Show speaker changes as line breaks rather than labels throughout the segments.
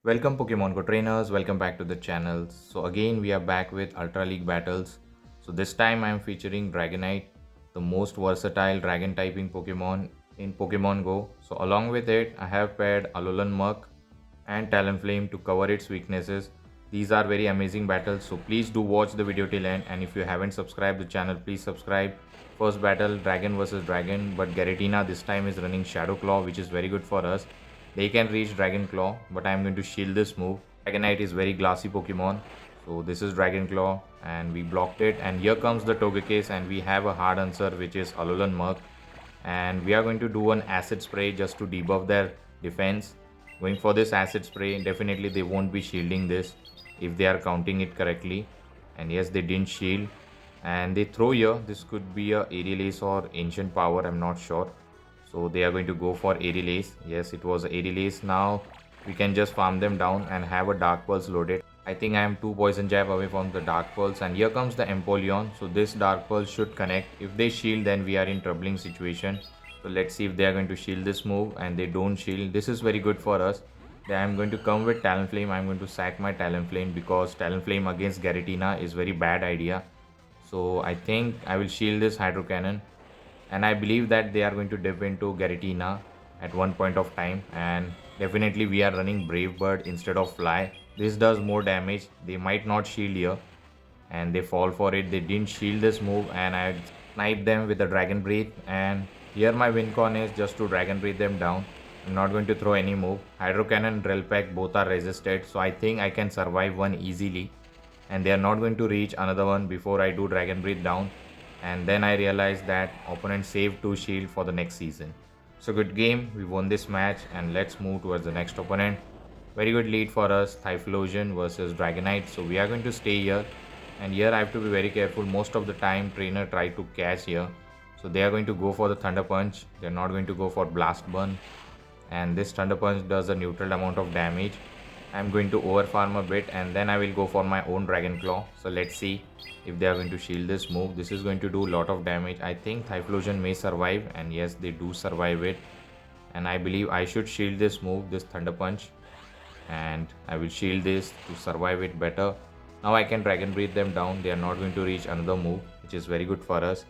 Welcome Pokemon Go trainers, welcome back to the channel. So again we are back with Ultra League battles. So this time I am featuring Dragonite, the most versatile dragon typing Pokemon in Pokemon Go. So along with it I have paired Alolan Muk and Talonflame to cover its weaknesses. These are very amazing battles, so please do watch the video till end, and if you haven't subscribed the channel, please subscribe. First battle, Dragon versus Dragon, but Garatina this time is running Shadow Claw, which is very good for us. They can reach Dragon Claw, but I am going to shield this move. Dragonite is very glassy Pokemon, so this is Dragon Claw, and we blocked it. And here comes the Togekiss, and we have a hard answer, which is Alolan Muk. And we are going to do an acid spray just to debuff their defense. Going for this acid spray, definitely they won't be shielding this if they are counting it correctly. And yes, they didn't shield. And they throw here. This could be a aerial ace or ancient power, I'm not sure. So they are going to go for aerial ace. Yes, it was aerial ace. Now we can just farm them down and have a dark pulse loaded. I think I am 2 poison jab away from the dark pulse, and here comes the Empoleon. So this dark pulse should connect. If they shield, then we are in troubling situation. So let's see if they are going to shield this move, and they don't shield. This is very good for us. Then I'm going to come with Talonflame. I'm going to sack my Talonflame because Talonflame against Garatina is very bad idea. So I think I will shield this Hydro Cannon, and I believe that they are going to dip into Garatina at one point of time, and definitely we are running Brave Bird instead of Fly. This does more damage. They might not shield here, and they fall for it. They didn't shield this move, and I sniped them with the Dragon Breath. And here my win con is just to Dragon Breath them down. I'm not going to throw any move. Hydro Cannon, Drill Peck both are resisted, so I think I can survive one easily. And they are not going to reach another one before I do Dragon Breath down. And then I realized that opponent saved 2 shield for the next season. So good game, we won this match, and let's move towards the next opponent. Very good lead for us, Typhlosion versus Dragonite. So we are going to stay here, and here I have to be very careful. Most of the time trainer try to catch here. So they are going to go for the Thunder Punch. They are not going to go for Blast Burn. And this Thunder Punch does a neutral amount of damage. I'm going to overfarm a bit, and then I will go for my own Dragon Claw. So let's see if they are going to shield this move. This is going to do a lot of damage. I think Typhlosion may survive, and yes, they do survive it. And I believe I should shield this move, this Thunder Punch, and I will shield this to survive it better. Now I can Dragon Breathe them down. They are not going to reach another move, which is very good for us.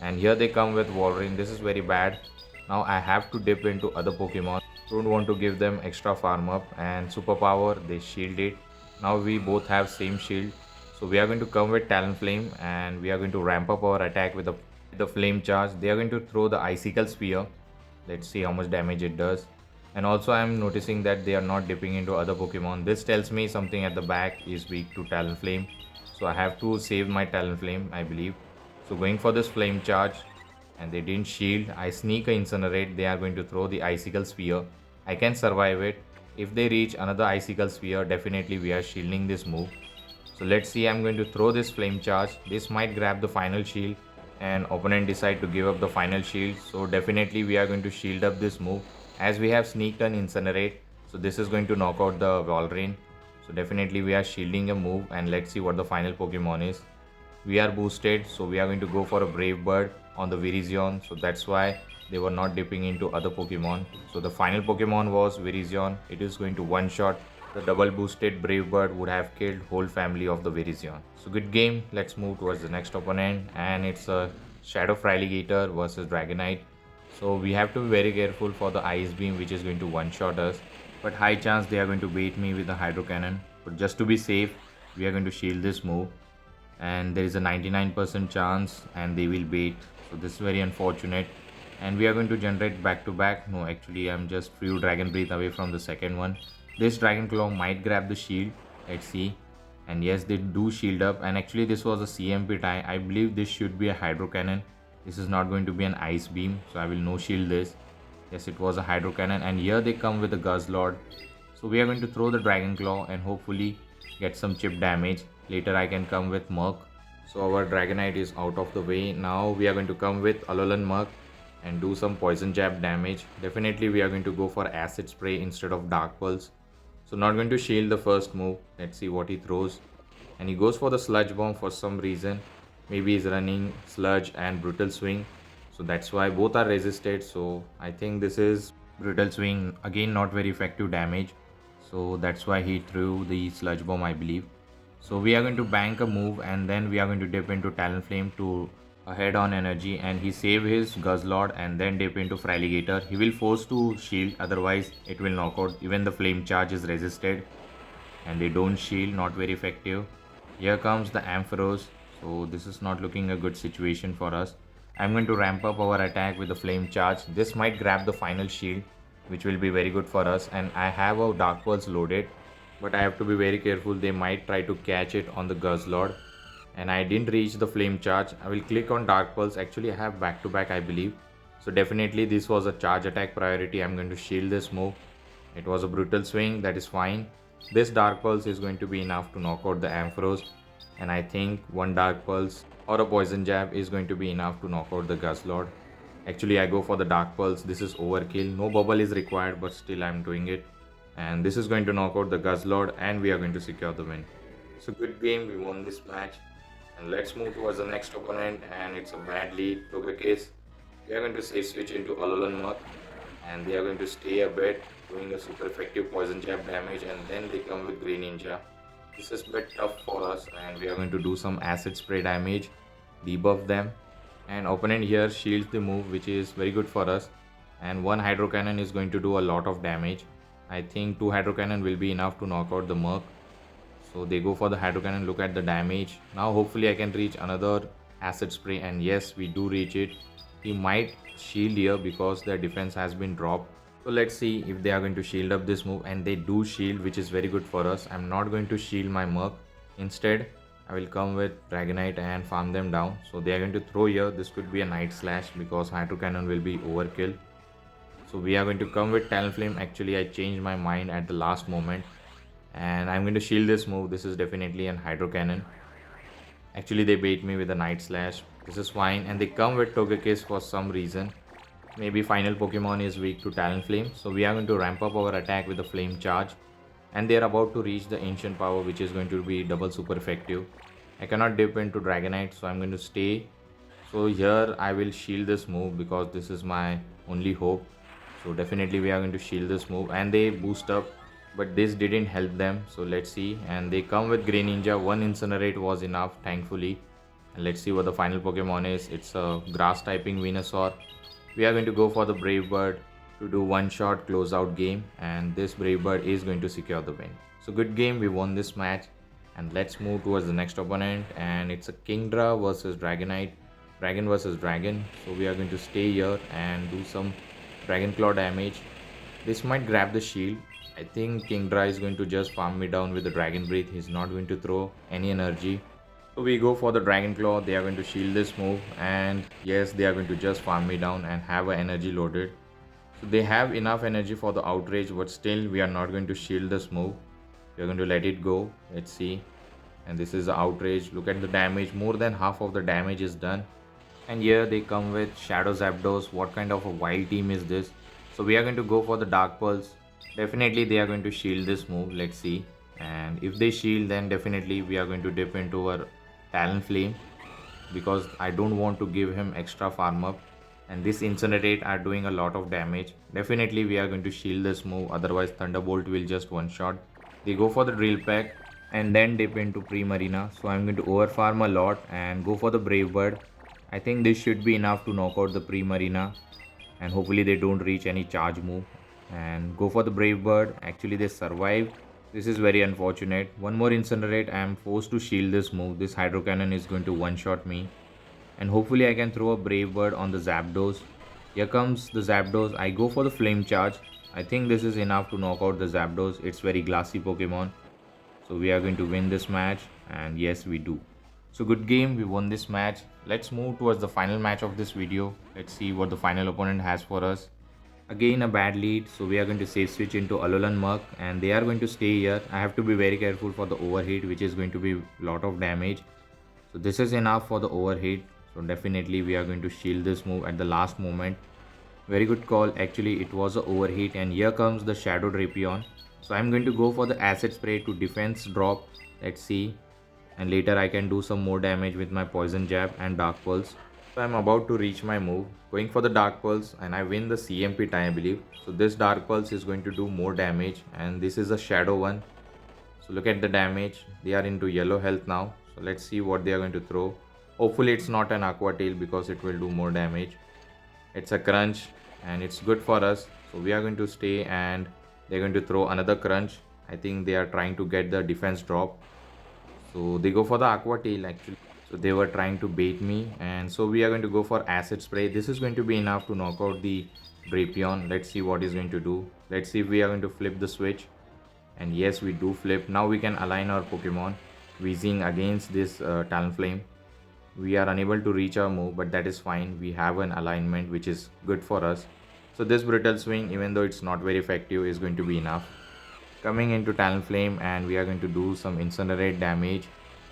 And here they come with Wolverine. This is very bad. Now I have to dip into other Pokemon. Don't want to give them extra farm up, and superpower, they shield it. Now we both have same shield. So we are going to come with Talonflame, and we are going to ramp up our attack with the flame charge. They are going to throw the icicle spear. Let's see how much damage it does. And also I am noticing that they are not dipping into other Pokemon. This tells me something at the back is weak to Talonflame. So I have to save my Talonflame, I believe. So going for this flame charge, and they didn't shield. I sneak a Incinerate. They are going to throw the icicle spear. I can survive it. If they reach another icicle sphere, definitely we are shielding this move. So let's see, I'm going to throw this flame charge. This might grab the final shield, and opponent decide to give up the final shield. So definitely we are going to shield up this move, as we have sneaked an Incinerate. So this is going to knock out the Valrein. So definitely we are shielding a move, and let's see what the final Pokemon is. We are boosted, so we are going to go for a Brave Bird on the Virizion. So that's why they were not dipping into other Pokemon. So the final Pokemon was Virizion. It is going to one shot. The double boosted Brave Bird would have killed whole family of the Virizion. So good game. Let's move towards the next opponent, and it's a Shadow Fraligator versus Dragonite. So we have to be very careful for the Ice Beam, which is going to one shot us. But high chance they are going to bait me with the Hydro Cannon. But just to be safe, we are going to shield this move. And there is a 99% chance and they will bait. So this is very unfortunate, and we are going to generate back to back. No, actually I'm just few Dragon Breath away from the second one. This Dragon Claw might grab the shield. Let's see. And yes, they do shield up, and actually this was a CMP tie. I believe this should be a Hydro Cannon. This is not going to be an Ice Beam, so I will no shield this. Yes, it was a Hydro Cannon, and here they come with a Guzzlord. So we are going to throw the Dragon Claw and hopefully get some chip damage. Later I can come with Muk. So our Dragonite is out of the way. Now we are going to come with Alolan Muk and do some poison jab damage. Definitely we are going to go for acid spray instead of dark pulse. So not going to shield the first move. Let's see what he throws. And he goes for the sludge bomb for some reason. Maybe he's running sludge and brutal swing. So that's why both are resisted. So I think this is brutal swing. Again, not very effective damage. So that's why he threw the sludge bomb, I believe. So we are going to bank a move and then we are going to dip into Talonflame to head on energy, and he save his Guzzlord and then dip into Fraligator. He will force to shield, otherwise it will knock out. Even the flame charge is resisted and they don't shield, not very effective. Here comes the Ampharos, so this is not looking a good situation for us. I'm going to ramp up our attack with the flame charge. This might grab the final shield, which will be very good for us, and I have a Dark Pulse loaded, but I have to be very careful. They might try to catch it on the Guzzlord, and I didn't reach the flame charge. I will click on Dark Pulse. Actually, I have back to back, I believe. So definitely this was a charge attack priority. I'm going to shield this move. It was a brutal swing, that is fine. This Dark Pulse is going to be enough to knock out the Ampharos, and I think one Dark Pulse or a Poison Jab is going to be enough to knock out the Guzzlord. Actually, I go for the Dark Pulse. This is overkill. No bubble is required, but still I'm doing it. And this is going to knock out the Guzzlord, and we are going to secure the win. So good game, we won this match. And let's move towards the next opponent, and it's a bad lead, Togekiss. We are going to safe switch into Alolan Muk, and they are going to stay a bit, doing a super effective Poison Jab damage, and then they come with Green Ninja. This is a bit tough for us, and we are going to do some Acid Spray damage, debuff them. And opponent here shields the move, which is very good for us, and one Hydro Cannon is going to do a lot of damage. I think 2 Hydro Cannon will be enough to knock out the Muk. So they go for the Hydro Cannon. Look at the damage. Now hopefully I can reach another Acid Spray, and yes, we do reach it. He might shield here because their defense has been dropped. So let's see if they are going to shield up this move, and they do shield, which is very good for us. I'm not going to shield my Muk. Instead, I will come with Dragonite and farm them down. So they are going to throw here. This could be a Night Slash because Hydro Cannon will be overkill. So we are going to come with Talonflame. Actually, I changed my mind at the last moment, and I'm going to shield this move. This is definitely an Hydro Cannon. Actually, they bait me with a Night Slash. This is fine, and they come with Togekiss for some reason. Maybe final Pokemon is weak to Talonflame. So we are going to ramp up our attack with the Flame Charge, and they are about to reach the Ancient Power, which is going to be double super effective. I cannot dip into Dragonite, so I'm going to stay. So here I will shield this move because this is my only hope. So definitely we are going to shield this move, and they boost up, but this didn't help them. So let's see, and they come with Green Ninja. One Incinerate was enough, thankfully. And let's see what the final Pokemon is. It's a grass typing Venusaur. We are going to go for the Brave Bird to do one shot closeout game, and this Brave Bird is going to secure the win. So good game, we won this match. And let's move towards the next opponent, and it's a Kingdra versus Dragonite. Dragon versus Dragon. So we are going to stay here and do some Dragon Claw damage. This might grab the shield. I think Kingdra is going to just farm me down with the Dragon Breath. He's not going to throw any energy. So we go for the Dragon Claw. They are going to shield this move, and yes, they are going to just farm me down and have an energy loaded. So they have enough energy for the Outrage, but still we are not going to shield this move. We are going to let it go. Let's see. And this is the Outrage. Look at the damage. More than half of the damage is done. And here they come with Shadow Zapdos. What kind of a wild team is this? So we are going to go for the Dark Pulse. Definitely they are going to shield this move. Let's see. And if they shield, then definitely we are going to dip into our Talonflame, because I don't want to give him extra farm up. And this Incinerate are doing a lot of damage. Definitely we are going to shield this move, otherwise Thunderbolt will just one shot. They go for the Drill Peck and then dip into Primarina. So I'm going to overfarm a lot and go for the Brave Bird. I think this should be enough to knock out the Primarina, and hopefully they don't reach any charge move. And go for the Brave Bird. Actually they survive. This is very unfortunate. One more Incinerate. I am forced to shield this move. This Hydro Cannon is going to one-shot me. And hopefully I can throw a Brave Bird on the Zapdos. Here comes the Zapdos. I go for the Flame Charge. I think this is enough to knock out the Zapdos. It's very glassy Pokemon. So we are going to win this match. And yes, we do. So good game. We won this match. Let's move towards the final match of this video. Let's see what the final opponent has for us. Again a bad lead, so we are going to safe switch into Alolan Muk, and they are going to stay here. I have to be very careful for the overheat, which is going to be a lot of damage. So this is enough for the overheat. So definitely we are going to shield this move at the last moment. Very good call. Actually it was a overheat, and here comes the Shadow Drapion. So I'm going to go for the Acid Spray to defense drop. Let's see. And later I can do some more damage with my Poison Jab and Dark Pulse. So I'm about to reach my move, going for the Dark Pulse, and I win the CMP tie I believe. So this Dark Pulse is going to do more damage, and this is a Shadow one. So look at the damage, they are into yellow health now. So let's see what they are going to throw. Hopefully it's not an Aqua Tail because it will do more damage. It's a Crunch and it's good for us. So we are going to stay and they're going to throw another Crunch. I think they are trying to get the defense drop. So they go for the Aqua Tail actually. So they were trying to bait me, and so we are going to go for Acid Spray. This is going to be enough to knock out the Drapion. Let's see what he's going to do. Let's see if we are going to flip the switch. And yes, we do flip. Now we can align our Pokemon. Weezing against this Talonflame. We are unable to reach our move, but that is fine. We have an alignment which is good for us. So this Brittle Swing, even though it's not very effective, is going to be enough. Coming into Talonflame, and we are going to do some Incinerate damage.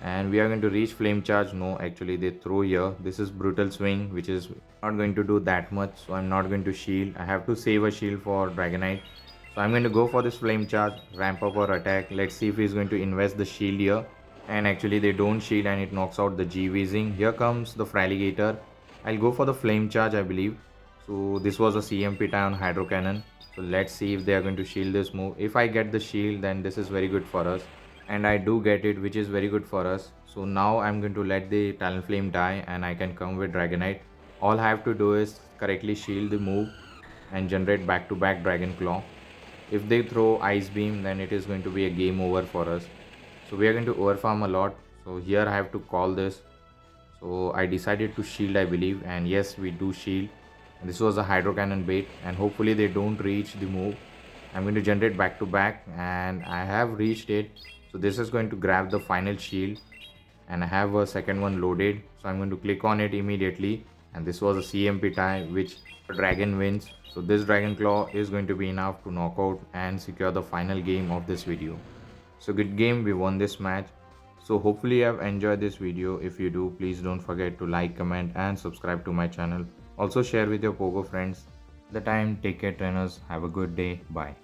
And we are going to reach Flame Charge. No, actually they throw here. This is Brutal Swing, which is not going to do that much. So I'm not going to shield. I have to save a shield for Dragonite. So I'm going to go for this Flame Charge, ramp up our attack. Let's see if he's going to invest the shield here. And actually they don't shield and it knocks out the G-Weezing. Here comes the Fraligator. I'll go for the Flame Charge I believe. So this was a CMP tie on Hydro Cannon. So let's see if they are going to shield this move. If I get the shield, then this is very good for us. And I do get it, which is very good for us. So now I'm going to let the Talonflame die and I can come with Dragonite. All I have to do is correctly shield the move and generate back-to-back Dragon Claw. If they throw Ice Beam, then it is going to be a game over for us. So we are going to overfarm a lot. So here I have to call this. So I decided to shield I believe, and yes, we do shield. And this was a Hydro Cannon bait, and hopefully they don't reach the move. I'm going to generate back to back and I have reached it. So this is going to grab the final shield, and I have a second one loaded. So I'm going to click on it immediately, and this was a CMP tie which Dragon wins. So this Dragon Claw is going to be enough to knock out and secure the final game of this video. So good game, we won this match. So hopefully you have enjoyed this video. If you do, please don't forget to like, comment and subscribe to my channel. Also share with your Pogo friends. At the time, take care trainers, have a good day, bye.